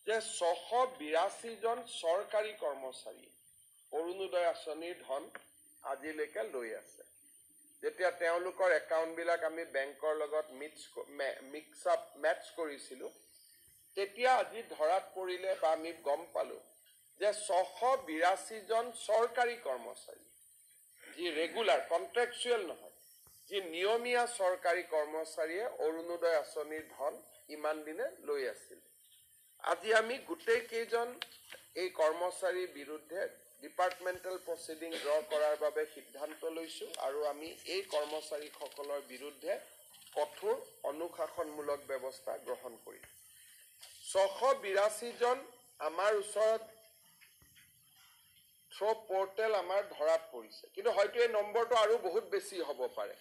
যে 682 জন চৰকাৰী কৰ্মচাৰী অৰুণোদয় আঁচনিৰ ধন আজিলৈকে লৈ আছে। যেতিয়া তেওঁলোকৰ একাউণ্টবিলাক আমি বেংকৰ লগত মেটচ কৰিছিলোঁ, তেতিয়া আজি ধৰাত পৰিলে বা আমি গম পালোঁ যে 682 জন চৰকাৰী কৰ্মচাৰী, যি ৰেগুলাৰ কণ্ট্ৰেকচুৱেল নহয়, যি নিয়মীয়া চৰকাৰী কৰ্মচাৰীয়ে অৰুণোদয় আঁচনিৰ ধন ইমান দিনে লৈ আছিল। আজি আমি গোটেই কেইজন এই কৰ্মচাৰীৰ বিৰুদ্ধে ডিপাৰ্টমেণ্টেল প্ৰচিডিং ড্ৰ কৰাৰ বাবে সিদ্ধান্ত লৈছোঁ আৰু আমি এই কৰ্মচাৰীসকলৰ বিৰুদ্ধে কঠোৰ অনুশাসনমূলক ব্যৱস্থা গ্ৰহণ কৰিম। 682 জন আমাৰ ওচৰত থ্ৰ পৰ্টেল আমাৰ ধৰাত পৰিছে, কিন্তু হয়তো এই নম্বৰটো আৰু বহুত বেছি হ'ব পাৰে।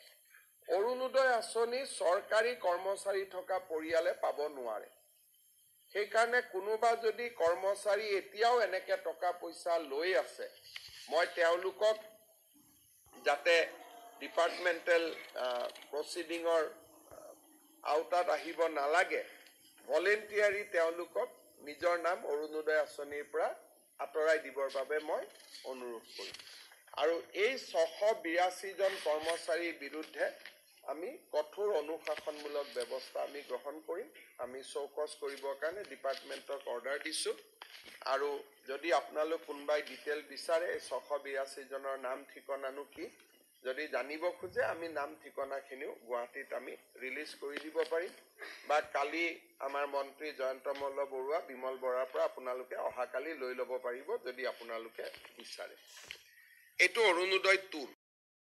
অৰুণোদয় আঁচনি চৰকাৰী কৰ্মচাৰী থকা পৰিয়ালে পাব নোৱাৰে। সেইকাৰণে কোনোবা যদি কৰ্মচাৰী এতিয়াও এনেকৈ টকা পইচা লৈ আছে, মই তেওঁলোকক যাতে ডিপাৰ্টমেণ্টেল প্ৰচিডিঙৰ আওতাত আহিব নালাগে, ভলেণ্টিয়াৰী তেওঁলোকক নিজৰ নাম অৰুণোদয় আঁচনিৰ পৰা আঁতৰাই দিবৰ বাবে মই অনুৰোধ কৰিম। আৰু এই 682 জন কৰ্মচাৰীৰ বিৰুদ্ধে আমি কঠোৰ অনুশাসনমূলক ব্যৱস্থা আমি গ্ৰহণ কৰিম। আমি চৌকছ কৰিবৰ কাৰণে ডিপাৰ্টমেণ্টক অৰ্ডাৰ দিছোঁ। আৰু যদি আপোনালোক কোনোবাই ডিটেইল বিচাৰে এই 682 জনৰ নাম ঠিকনানো কি যদি জানিব খোজে, আমি নাম ঠিকনাখিনিও গুৱাহাটীত আমি ৰিলিজ কৰি দিব পাৰিম, বা কালি আমাৰ মন্ত্ৰী জয়ন্ত মল্ল বৰুৱা, বিমল বৰাৰ পৰা আপোনালোকে অহাকালি লৈ ল'ব পাৰিব যদি আপোনালোকে বিচাৰে। এইটো অৰুণোদয় 2।